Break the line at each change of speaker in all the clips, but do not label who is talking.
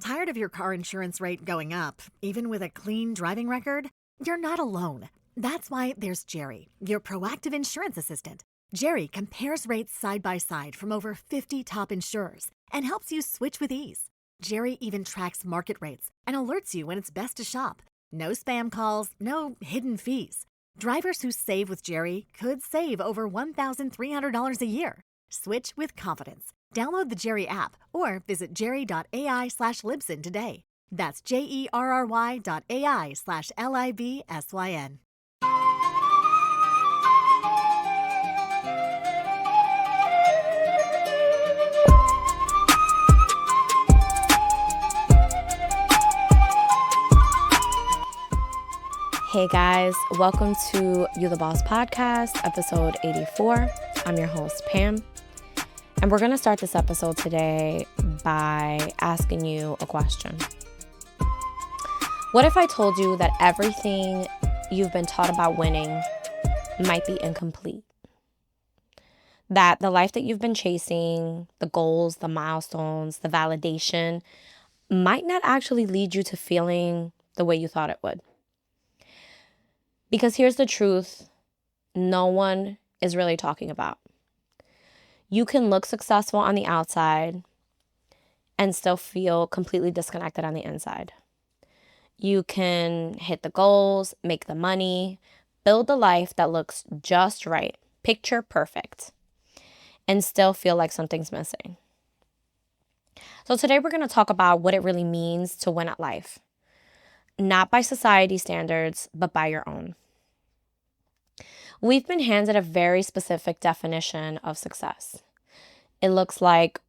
Tired of your car insurance rate going up, even with a clean driving record? You're not alone. That's why there's Jerry, your proactive insurance assistant. Jerry compares rates side by side from over 50 top insurers and helps you switch with ease. Jerry even tracks market rates and alerts you when it's best to shop. No spam calls, no hidden fees. Drivers who save with Jerry could save over $1,300 a year. Switch with confidence. Download the Jerry app or visit jerry.ai/Libsyn today. That's JERRY.ai/LIBSYN.
Hey guys, welcome to You the Boss podcast, episode 84. I'm your host, Pam. And we're going to start this episode today by asking you a question. What if I told you that everything you've been taught about winning might be incomplete? That the life that you've been chasing, the goals, the milestones, the validation, might not actually lead you to feeling the way you thought it would. Because here's the truth, no one is really talking about. You can look successful on the outside and still feel completely disconnected on the inside. You can hit the goals, make the money, build the life that looks just right, picture perfect, and still feel like something's missing. So today we're going to talk about what it really means to win at life. Not by society standards, but by your own. We've been handed a very specific definition of success. It looks like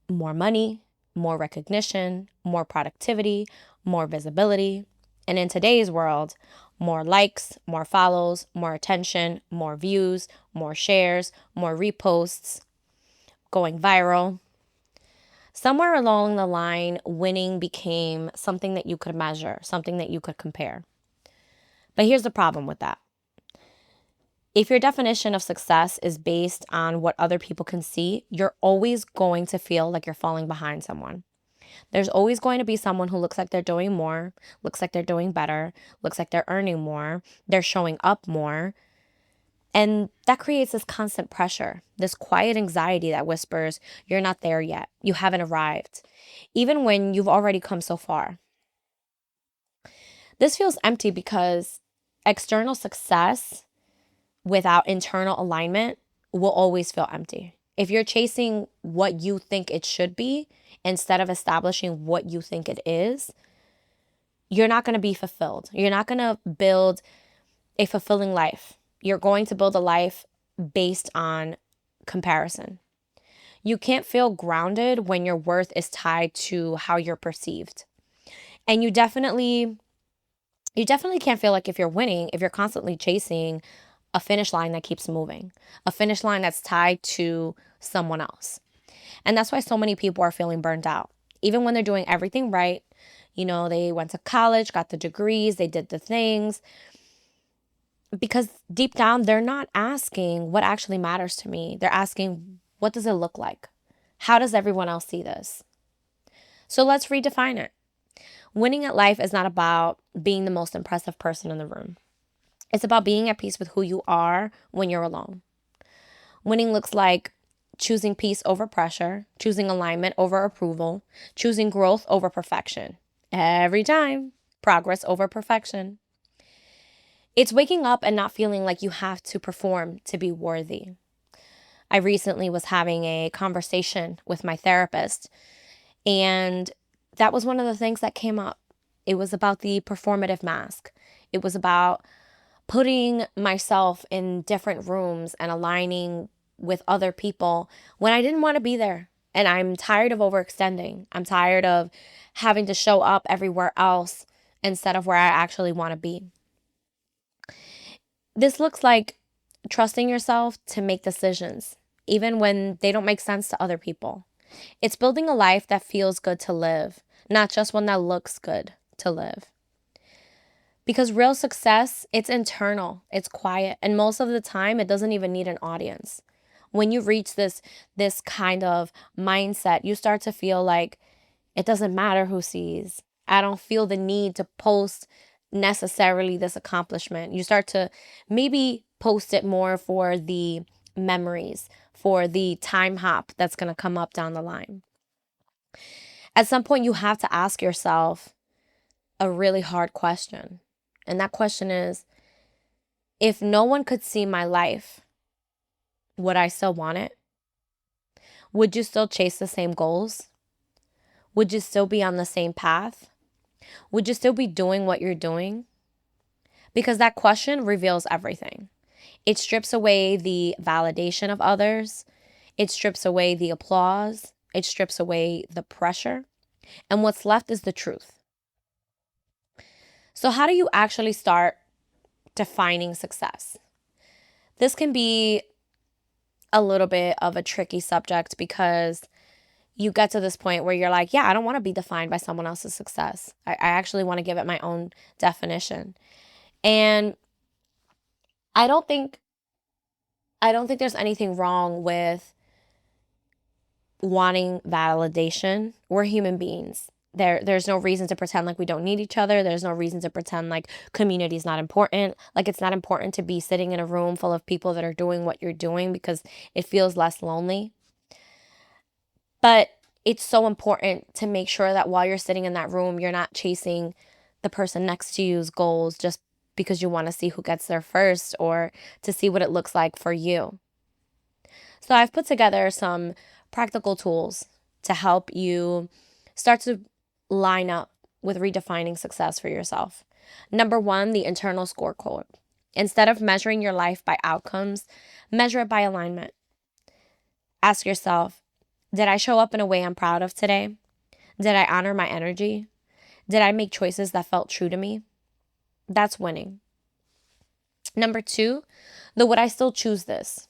more money, more recognition, more productivity, more visibility, and in today's world, more likes, more follows, more attention, more views, more shares, more reposts, going viral. Somewhere along the line, winning became something that you could measure, something that you could compare. But here's the problem with that. If your definition of success is based on what other people can see, you're always going to feel like you're falling behind someone. There's always going to be someone who looks like they're doing more, looks like they're doing better, looks like they're earning more, they're showing up more. And that creates this constant pressure, this quiet anxiety that whispers, you're not there yet, you haven't arrived, even when you've already come so far. This feels empty because external success without internal alignment will always feel empty. If you're chasing what you think it should be instead of establishing what you think it is, you're not going to be fulfilled. You're not going to build a fulfilling life. You're going to build a life based on comparison. You can't feel grounded when your worth is tied to how you're perceived. And you definitely can't feel like if you're winning, if you're constantly chasing a finish line that keeps moving, a finish line that's tied to someone else. And that's why so many people are feeling burned out. Even when they're doing everything right, they went to college, got the degrees, they did the things. Because deep down, they're not asking what actually matters to me. They're asking, what does it look like? How does everyone else see this? So let's redefine it. Winning at life is not about being the most impressive person in the room. It's about being at peace with who you are when you're alone. Winning looks like choosing peace over pressure, choosing alignment over approval, choosing growth over perfection. Every time, progress over perfection. It's waking up and not feeling like you have to perform to be worthy. I recently was having a conversation with my therapist, and that was one of the things that came up. It was about the performative mask. It was about putting myself in different rooms and aligning with other people when I didn't want to be there. And I'm tired of overextending. I'm tired of having to show up everywhere else instead of where I actually want to be. This looks like trusting yourself to make decisions, even when they don't make sense to other people. It's building a life that feels good to live, not just one that looks good to live. Because real success, it's internal, it's quiet, and most of the time, it doesn't even need an audience. When you reach this kind of mindset, you start to feel like It doesn't matter who sees. I don't feel the need to post necessarily this accomplishment. You start to maybe post it more for the memories, for the time hop that's going to come up down the line. At some point, you have to ask yourself a really hard question. And that question is, if no one could see my life, would I still want it? Would you still chase the same goals? Would you still be on the same path? Would you still be doing what you're doing? Because that question reveals everything. It strips away the validation of others. It strips away the applause. It strips away the pressure. And what's left is the truth. So how do you actually start defining success? This can be a little bit of a tricky subject because you get to this point where you're like, yeah, I don't want to be defined by someone else's success. I actually want to give it my own definition. And I don't think there's anything wrong with wanting validation. We're human beings. There's no reason to pretend like we don't need each other. There's no reason to pretend like community is not important. Like it's not important to be sitting in a room full of people that are doing what you're doing because it feels less lonely. But it's so important to make sure that while you're sitting in that room, you're not chasing the person next to you's goals just because you want to see who gets there first or to see what it looks like for you. So I've put together some practical tools to help you start to line up with redefining success for yourself. Number one, the internal scorecard. Instead of measuring your life by outcomes, measure it by alignment. Ask yourself, did I show up in a way I'm proud of today? Did I honor my energy? Did I make choices that felt true to me? That's winning. Number two, would I still choose this?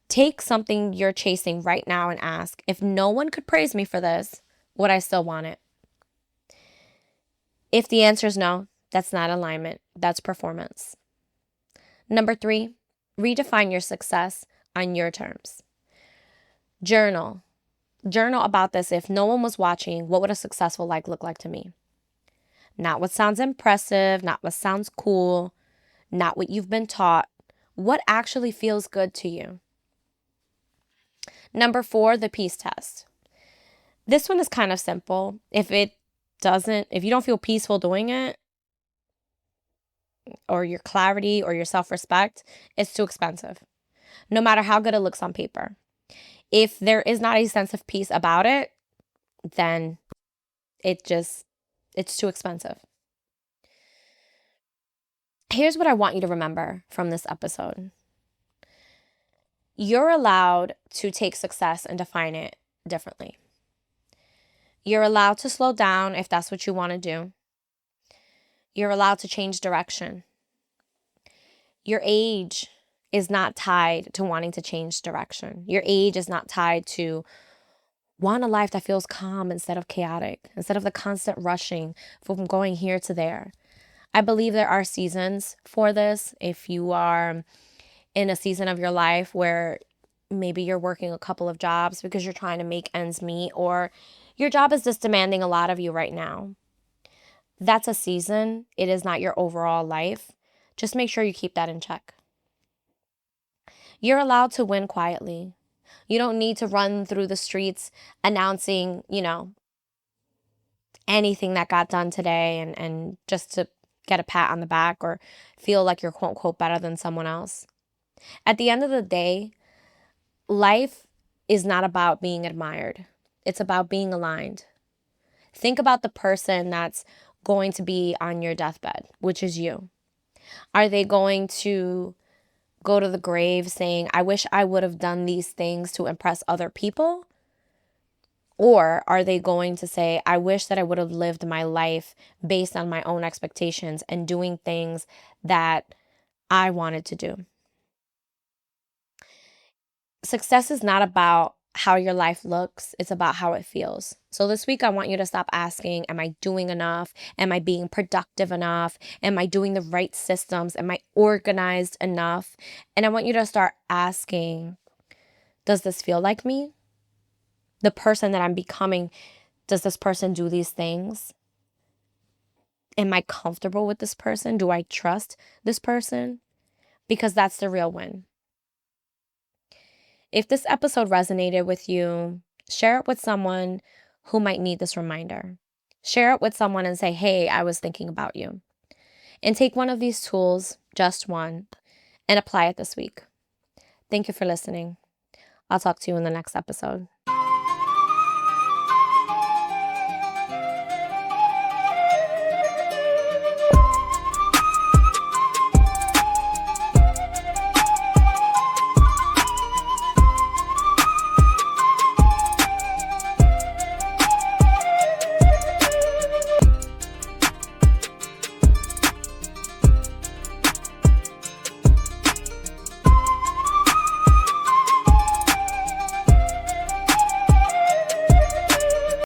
Take something you're chasing right now and ask, if no one could praise me for this, would I still want it? If the answer is no, that's not alignment, that's performance. Number three, redefine your success on your terms. Journal about this. If no one was watching, what would a successful life look like to me? Not what sounds impressive, not what sounds cool, not what you've been taught. What actually feels good to you? Number four, the peace test. This one is kind of simple. If you don't feel peaceful doing it, or your clarity or your self-respect, it's too expensive. No matter how good it looks on paper. If there is not a sense of peace about it, then it's too expensive. Here's what I want you to remember from this episode. You're allowed to take success and define it differently. You're allowed to slow down if that's what you want to do. You're allowed to change direction. Your age is not tied to wanting to change direction. Your age is not tied to want a life that feels calm instead of chaotic, instead of the constant rushing from going here to there. I believe there are seasons for this. If you are in a season of your life where maybe you're working a couple of jobs because you're trying to make ends meet, or your job is just demanding a lot of you right now, that's a season. It is not your overall life. Just make sure you keep that in check. You're allowed to win quietly. You don't need to run through the streets announcing, anything that got done today and just to get a pat on the back or feel like you're quote unquote better than someone else. At the end of the day, life is not about being admired. It's about being aligned. Think about the person that's going to be on your deathbed, which is you. Are they going to go to the grave saying, I wish I would have done these things to impress other people? Or are they going to say, I wish that I would have lived my life based on my own expectations and doing things that I wanted to do? Success is not about how your life looks. It's about how it feels. So this week, I want you to stop asking, am I doing enough? Am I being productive enough? Am I doing the right systems? Am I organized enough? And I want you to start asking, does this feel like me? the person that I'm becoming, does this person do these things? Am I comfortable with this person? Do I trust this person? Because that's the real win. If this episode resonated with you, share it with someone who might need this reminder. Share it with someone and say, hey, I was thinking about you. And take one of these tools, just one, and apply it this week. Thank you for listening. I'll talk to you in the next episode.